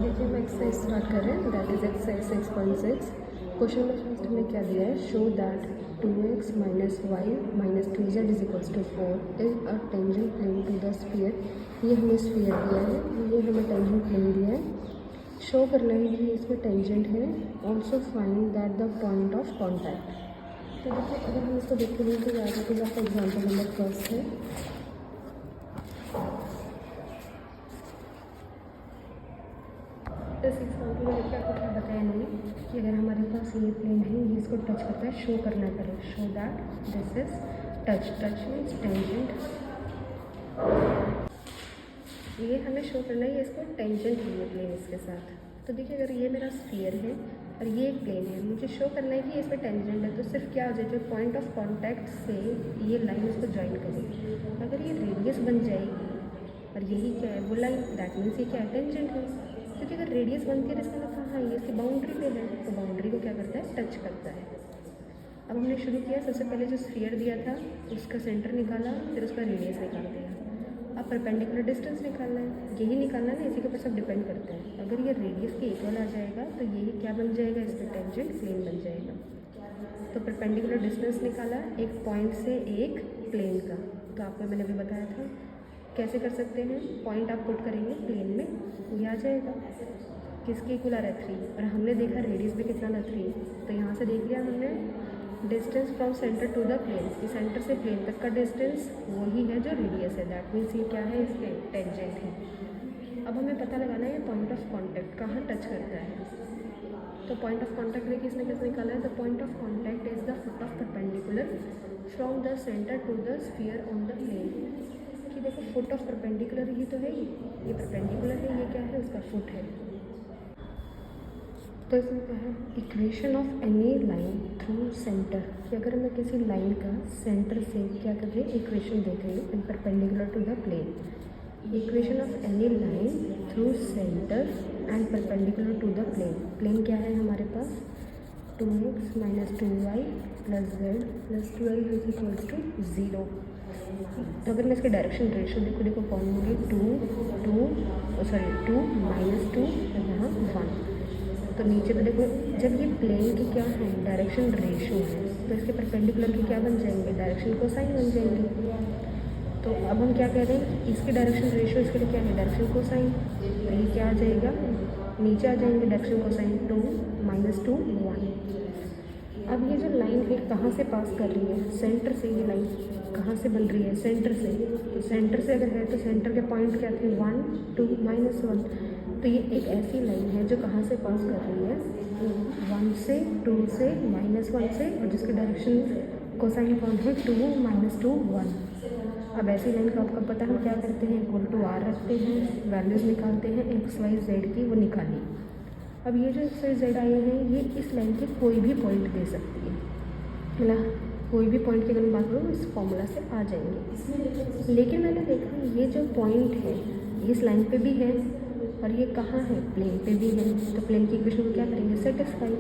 देखिए हम exercise start कर रहे हैं, that is exercise 6.6। Question number first हमें क्या दिया है, show that 2x minus y minus 2z is equals to 4 is a tangent plane to the sphere. ये हमें स्फीयर दिया है, ये हमें टेंजेंट प्लेन दिया है। शो करना है कि इसमें टेंजेंट है। Also find that the point of contact. तो देखिए अगर हम इसको देखेंगे तो ज़्यादा तो आपका एग्जाम्पल नंबर फर्स्ट है। इस एग्जाम्पल में देखिए आपको क्या बताया नहीं कि अगर हमारे पास ये प्लेन है, ये इसको टच करता है, शो करना पड़े, show that this is touch. Touch means tangent, ये हमें शो करना है, ये इसको टेंजेंट है ये प्लेन इसके साथ। तो देखिए अगर ये मेरा स्फीयर है और ये एक प्लेन है, मुझे शो करना है कि इस पर टेंजेंट है, तो सिर्फ क्या हो जाए, जो पॉइंट ऑफ कॉन्टैक्ट से ये लाइन इसको ज्वाइन करेगी। अगर ये रेडियस बन जाएगी और यही क्या है वो लाइन, दैट मीन्स ये क्या है, टेंजेंट है। क्योंकि अगर रेडियस बनती है इसका मतलब हाँ ये इसकी बाउंड्री पे है, तो बाउंड्री को क्या करता है, टच करता है। अब हमने शुरू किया, सबसे पहले जो स्फीयर दिया था उसका सेंटर निकाला, फिर उसका रेडियस निकाल दिया। अब परपेंडिकुलर डिस्टेंस निकालना है, यही निकालना है ना, इसी के ऊपर सब डिपेंड करता है। अगर ये रेडियस के इक्वल आ जाएगा तो यही क्या बन जाएगा, इस पर टेंजेंट प्लेन बन जाएगा। तो परपेंडिकुलर डिस्टेंस निकाला एक पॉइंट से एक प्लेन का, तो आपको मैंने अभी बताया था कैसे कर सकते हैं। पॉइंट आप पुट करेंगे प्लेन में, ये आ जाएगा, किसके इक्वल आ रहा है 3, और हमने देखा रेडियस भी कितना था 3, तो यहाँ से देख लिया हमने distance from centre to the plane, कि सेंटर से प्लेन तक का डिस्टेंस वही है जो रेडियस है, दैट मीन्स ये क्या है, इसके टेंजेंट है। अब हमें पता लगाना है ये पॉइंट ऑफ कॉन्टैक्ट कहाँ टच करता है। तो पॉइंट ऑफ कॉन्टैक्ट देखिए इसने कैसे निकाला है, the point of contact is the foot of perpendicular from the centre to the sphere on the plane. कि देखो फुट ऑफ परपेंडिकुलर ही तो है, ये परपेंडिकुलर है, ये क्या है, उसका फुट है। तो इसमें क्या है, equation of any line through centre, कि अगर मैं किसी लाइन का सेंटर से क्या कर रही है, इक्वेशन देख रही हूँ in perpendicular to the plane. Equation of any line through centre and perpendicular to the plane. Plane क्या है हमारे पास, 2x minus 2y plus z plus 12 is equals to 0। तो अगर मैं इसके डायरेक्शन रेशियो देखो कौन होंगे, 2 माइनस 2 और यहाँ 1। तो नीचे तो देखो जब ये प्लेन की क्या है, डायरेक्शन रेशियो है, तो इसके परपेंडिकुलर के क्या बन जाएंगे, डायरेक्शन कोसाइन बन जाएंगे। तो अब हम क्या कह रहे हैं, इसके डायरेक्शन रेशियो इसके लिए क्या है, डायरेक्शन कोसाइन, तो ये क्या आ जाएगा, नीचे आ जाएंगे डायरेक्शन कोसाइन 2 माइनस 2 1। अब ये जो लाइन है कहाँ से पास कर रही है, सेंटर से। ये लाइन कहाँ से बन रही है, सेंटर से। तो सेंटर से अगर है तो सेंटर के पॉइंट क्या थे, 1 2 माइनस 1। तो ये एक ऐसी लाइन है जो कहाँ से पास कर रही है, 1 से 2 से माइनस 1 से, और जिसके डायरेक्शन कोसाइन कौन है, 2 माइनस 2 1। अब ऐसी लाइन का आपका पता हम क्या करते हैं, इक्वल टू r रखते हैं, वैल्यूज़ निकालते हैं x y z की, वो निकाली। अब ये जो x y z आए हैं ये इस लाइन के कोई भी पॉइंट दे सकती है, मतलब कोई भी पॉइंट की अगर मैं बात करूँ इस फॉर्मूला से आ जाएंगे। लेकिन मैंने देखा ये जो पॉइंट है इस लाइन पे भी है और ये कहाँ है, प्लेन पे भी है, तो प्लेन की इक्वेशन को क्या करेंगे, सेटिस्फाई।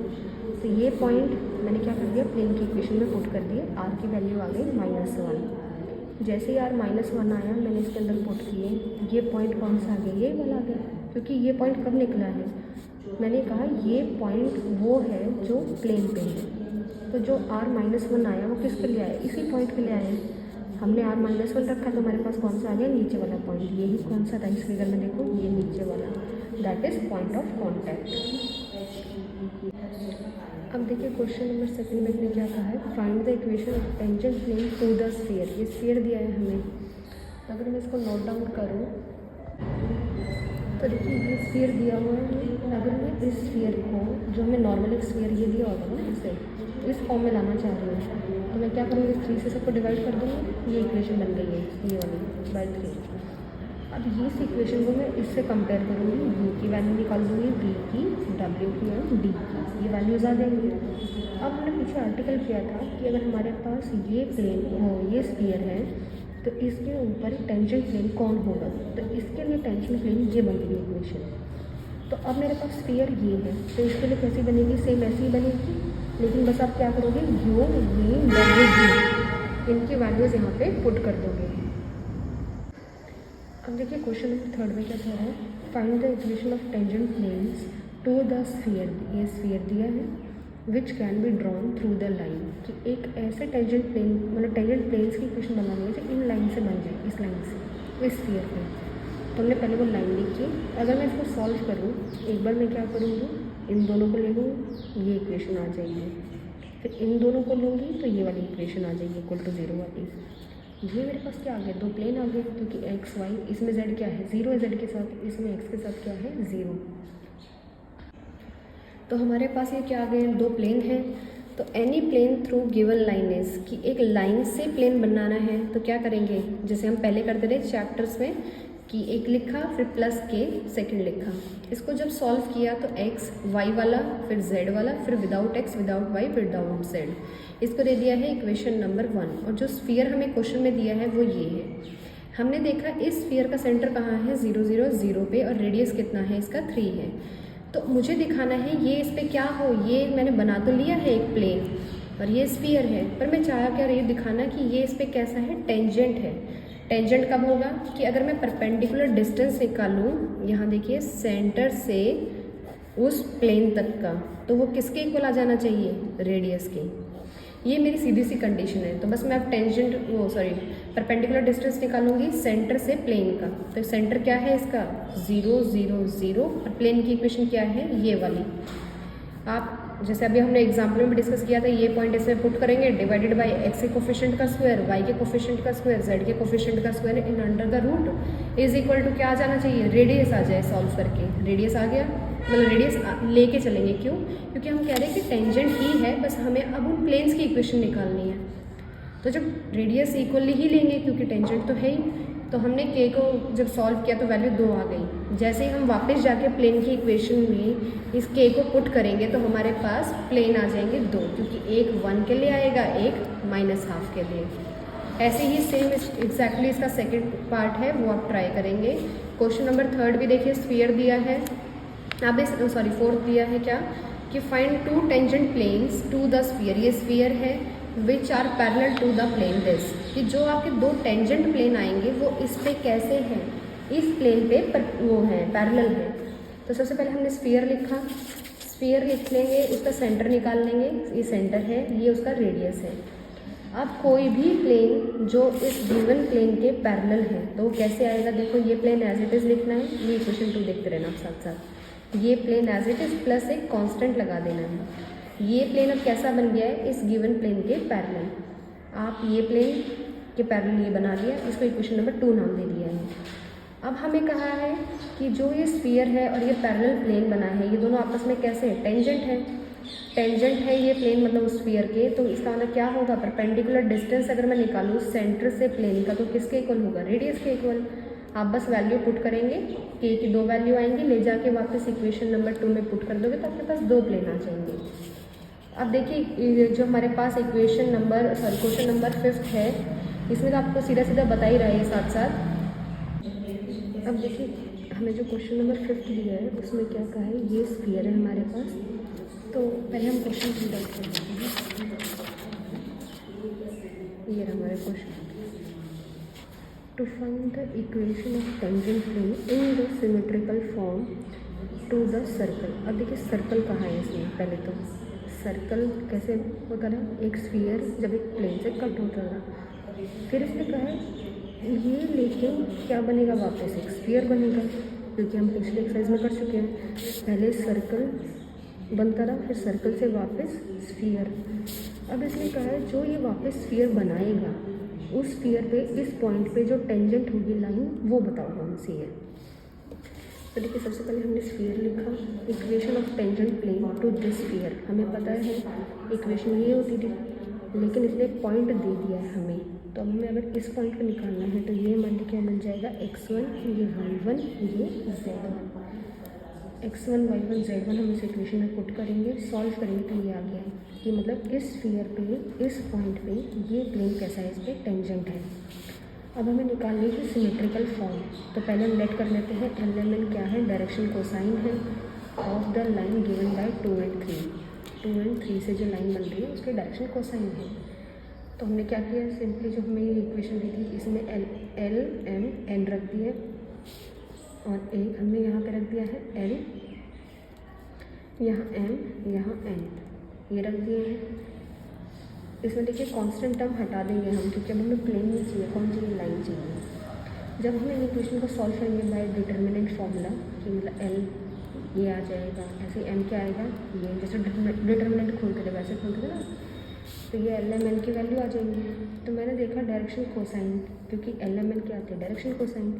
तो ये पॉइंट मैंने क्या कर दिया, प्लेन की इक्वेशन में पुट कर दिए, r की वैल्यू आ गई -1। जैसे ही r -1 आया मैंने इसके अंदर पुट किए, ये पॉइंट कौन सा आ गया, ये वाला आ गया। क्योंकि ये पॉइंट कब निकला है, मैंने कहा ये पॉइंट वो है जो प्लेन पे है। तो जो r -1 आया वो किसके लिए आया, इसी पॉइंट के लिए आया। हमने r -1 रखा तो हमारे पास कौन सा आ गया, नीचे वाला पॉइंट। यही कौन सा था इस फिगर में, देखो ये नीचे वाला, that is point of contact. अब देखिए क्वेश्चन नंबर सेकंड में इसने क्या कहा है, find the equation of tangent plane to the sphere. ये स्फीयर दिया है हमें, अगर मैं इसको नोट डाउन करूँ तो देखिए ये स्फीयर दिया हुआ है। अगर मैं इस स्फीयर को, जो हमें नॉर्मल एक स्फीयर ये दिया होगा ना, इसे इस फॉर्म में लाना चाह रही हूँ, तो मैं क्या करूँगी, 3 से सबको डिवाइड कर दूँगी, ये इक्वेशन बन गई है ये वाली बाय 3। अब ये इस इक्वेशन को मैं इससे कंपेयर करूँगी, u की वैल्यू निकाल दूँगी, v की, w की और d की, ये वैल्यूज़ आ जाएंगी। अब हमने पीछे आर्टिकल किया था कि अगर हमारे पास ये प्लेन हो, ये स्फीयर है, तो इसके ऊपर टेंजेंट प्लेन कौन होगा, तो इसके लिए टेंजेंट प्लेन ये बनेगी इक्वेशन। तो अब मेरे पास स्फीयर ये है, तो इसके लिए कैसी बनेगी, सेम ऐसी ही बनेगी, लेकिन बस आप क्या करोगे, u v w d इनकी वैल्यूज़ यहाँ पे पुट कर दोगे। अब देखिए क्वेश्चन नंबर 3 में क्या कह रहा है, find the equation of tangent planes to the sphere, ये स्फीयर दिया है, which can be drawn through the line, कि एक ऐसे टेंजेंट प्लेन मतलब टेंजेंट प्लेन्स की इक्वेशन बनानी है जो इन लाइन से बन जाए, इस लाइन से, इस स्फीयर पे। तो हमने पहले वो लाइन लिखी। अगर मैं इसको सॉल्व करूँ, एक बार मैं क्या करूँगी, इन दोनों को ले लूँगी, ये इक्वेशन आ जाएगी, फिर इन दोनों को लूँगी तो ये वाली इक्वेशन आ जाएगी इक्वल टू 0 वाली। ये मेरे पास क्या आ गया, दो प्लेन आ गए, क्योंकि एक्स वाई, इसमें जेड क्या है 0 है जेड के साथ, इसमें एक्स के साथ क्या है 0। तो हमारे पास ये क्या आ गए, दो प्लेन हैं। तो any plane through given line is, कि एक लाइन से प्लेन बनाना है तो क्या करेंगे, जैसे हम पहले करते थे चैप्टर्स में, कि एक लिखा फिर प्लस के सेकंड लिखा। इसको जब सॉल्व किया तो एक्स वाई वाला, फिर जेड वाला, फिर without x without y without z, इसको दे दिया है इक्वेशन नंबर 1। और जो स्फीयर हमें क्वेश्चन में दिया है वो ये है। हमने देखा इस स्फीयर का सेंटर कहाँ है, 0 0 0 पे, और रेडियस कितना है इसका 3 है। तो मुझे दिखाना है ये इस पे क्या हो, ये मैंने बना तो लिया है एक प्लेन और ये स्फीयर है, पर मैं चाह क्या रही हूँ दिखाना कि ये इस पे कैसा है, टेंजेंट है। टेंजेंट कब होगा, कि अगर मैं परपेंडिकुलर डिस्टेंस निकालूँ, यहाँ देखिए सेंटर से उस प्लेन तक का, तो वो किसके इक्वल आ जाना चाहिए, रेडियस के। ये मेरी सीधी सी कंडीशन है। तो बस मैं अब परपेंडिकुलर डिस्टेंस निकालूंगी सेंटर से प्लेन का। तो सेंटर क्या है इसका 0 0 0, और प्लेन की इक्वेशन क्या है ये वाली। आप जैसे अभी हमने एग्जाम्पल में भी डिस्कस किया था, ये पॉइंट इसमें पुट करेंगे, डिवाइडेड बाय एक्स के कोफिशिएंट का स्क्वायर, वाई के कोफिशिएंट का स्क्वायर, जेड के कोफिशिएंट का square in under the root is equal to क्या आ जाना चाहिए, रेडियस आ जाए। सॉल्व करके रेडियस आ गया, मतलब रेडियस लेके चलेंगे। क्यों, क्योंकि हम कह रहे हैं कि टेंजेंट ही है, बस हमें अब उन प्लेन्स की इक्वेशन निकालनी है। तो जब रेडियस इक्वली ही लेंगे क्योंकि टेंजेंट तो है ही, तो हमने के को जब सॉल्व किया तो वैल्यू 2 आ गई। जैसे ही हम वापस जाके प्लेन की इक्वेशन में इस के को पुट करेंगे तो हमारे पास प्लेन आ जाएंगे 2, क्योंकि एक 1 के लिए आएगा, एक -½ के लिए। ऐसे ही सेम एग्जैक्टली इसका सेकंड पार्ट है, वो आप ट्राई करेंगे। क्वेश्चन नंबर 3 भी देखिए, स्फीयर दिया है, अब इस 4th दिया है क्या, कि find 2 tangent planes to the sphere. ये स्फीयर है, which are parallel to the plane this, कि जो आपके 2 टेंजेंट प्लेन आएंगे वो इस पे कैसे हैं, इस प्लेन पे वो है पैरेलल है। तो सबसे पहले हमने स्फीयर लिखा, स्फीयर लिख लेंगे, उसका सेंटर निकाल लेंगे, ये सेंटर है, ये उसका रेडियस है। अब कोई भी प्लेन जो इस गिवन प्लेन के पैरेलल है तो वो कैसे आएगा, देखो ये प्लेन एज इट इज़ लिखना है, ये इक्वेशन 2 देखते रहना आप साथ साथ। ये plane as it is plus एक कांस्टेंट लगा देना है। ये प्लेन अब कैसा बन गया है, इस गिवन प्लेन के पैरेलल। आप ये प्लेन के पैरेलल ये बना लिया, इसको इक्वेशन नंबर 2 नाम दे दिया है। अब हमें कहा है कि जो ये स्फीयर है और ये पैरेलल प्लेन बना है, ये दोनों आपस में कैसे है, टेंजेंट है। टेंजेंट है ये प्लेन मतलब उस स्फीयर के, तो इसका मतलब क्या होगा, परपेंडिकुलर डिस्टेंस अगर मैं निकालूँ सेंटर से प्लेन का तो किसके इक्वल होगा, रेडियस के इक्वल। आप बस वैल्यू पुट करेंगे, के की 2 वैल्यू आएंगी, ले जाके वापस इक्वेशन नंबर 2 में पुट कर दोगे तो आपके पास 2 प्लेन आ जाएंगे। अब देखिए जो हमारे पास क्वेश्चन नंबर 5 है, इसमें तो आपको सीधा सीधा बता ही रहा है साथ साथ। अब देखिए हमें जो क्वेश्चन नंबर 5 दिया है उसमें क्या कहा है, ये स्फीयर है हमारे पास। तो पहले हम क्वेश्चन फिल करते हैं। ये हमारे question, to find the equation of tangent plane in the symmetrical form to the circle. अब देखिए सर्कल कहाँ है इसमें, पहले तो सर्कल कैसे होता है, एक स्फीयर जब एक प्लेन से कट होता है, फिर इसने कहा है ये लेकिन क्या बनेगा, वापस एक स्फीयर बनेगा, क्योंकि हम पिछले एक्सरसाइज में कर चुके हैं। पहले सर्कल बनता रहा, फिर सर्कल से वापस स्फीयर। अब इसने कहा है जो ये वापस स्फीयर बनाएगा उस स्फीयर पे इस पॉइंट पे जो टेंजेंट होगी लाइन वो बताओ कौन सी है। तो देखिए सबसे पहले हमने स्फीयर लिखा, equation of tangent plane to this sphere. हमें पता है इक्वेशन ये होती थी, लेकिन इसने पॉइंट दे दिया है हमें, तो अब हमें अगर इस पॉइंट पर निकालना है तो ये मान लीजिए मिल जाएगा x1, ये y1, ये z1। x1 y1 z1 हम इस इक्वेशन में पुट करेंगे, सॉल्व करेंगे तो ये आ गया है कि मतलब इस स्फीयर पे इस पॉइंट पे ये प्लेन कैसा है, इस पर टेंजेंट है। अब हमें निकालनी है सिमेट्रिकल फॉर्म। तो पहले हम लेट कर लेते हैं, एलिमेंट क्या है, डायरेक्शन कोसाइन है of the line given bye 2 and 3। 2 and 3 से जो लाइन बन रही है उसके डायरेक्शन कोसाइन है। तो हमने क्या किया, सिंपली जो हमें ये इक्वेशन दी थी इसमें एल एम एन रख दिया, और एक हमने यहाँ पे रख दिया है L, यहाँ M, यहाँ N, ये रख दिए हैं। इसमें देखिए कांस्टेंट टर्म हटा देंगे हम, क्योंकि अब हमें प्लेन नहीं चाहिए, कौन चाहिए, लाइन चाहिए। जब हम इन इक्वेशन को सॉल्व करेंगे बाय डिटर्मिनेंट फार्मूला, कि मतलब L ये आ जाएगा, ऐसे M क्या आएगा, ये जैसे डिटर्मिनेंट खोलते थे वैसे खोलते थे ना, तो ये LMN की वैल्यू आ जाएंगी। तो मैंने देखा डायरेक्शन कोसाइन, क्योंकि LMN क्या आती है, डायरेक्शन कोसाइन।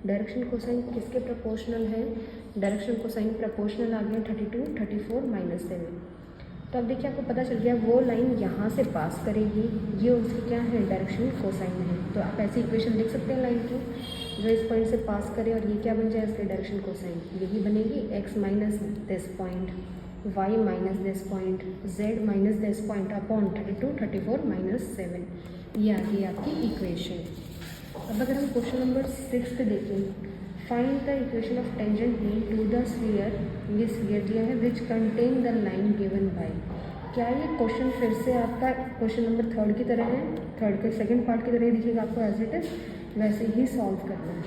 डायरेक्शन कोसाइन किसके प्रोपोर्शनल है, डायरेक्शन कोसाइन प्रोपोर्शनल आ गया 32, 34 -7। तो अब देखिए आपको पता चल गया वो लाइन यहाँ से पास करेगी, ये उसकी क्या है, डायरेक्शन कोसाइन है। तो आप ऐसी इक्वेशन लिख सकते हैं लाइन की, जो इस पॉइंट से पास करे और ये क्या बन जाए, इसके डायरेक्शन कोसाइन, यही बनेगी x minus this point, y minus this point, z minus this point upon 32, 34 -7। ये आ गई आपकी इक्वेशन। अब अगर हम क्वेश्चन नंबर 6 देखें, find the equation of tangent plane to the sphere, ये स्फीयर दिया है, which contain the line given by. क्या ये क्वेश्चन फिर से आपका क्वेश्चन नंबर 3 की तरह है, 3 के सेकंड पार्ट की तरह ही दिखेगा आपको, एज इट इज़ वैसे ही सॉल्व करना है।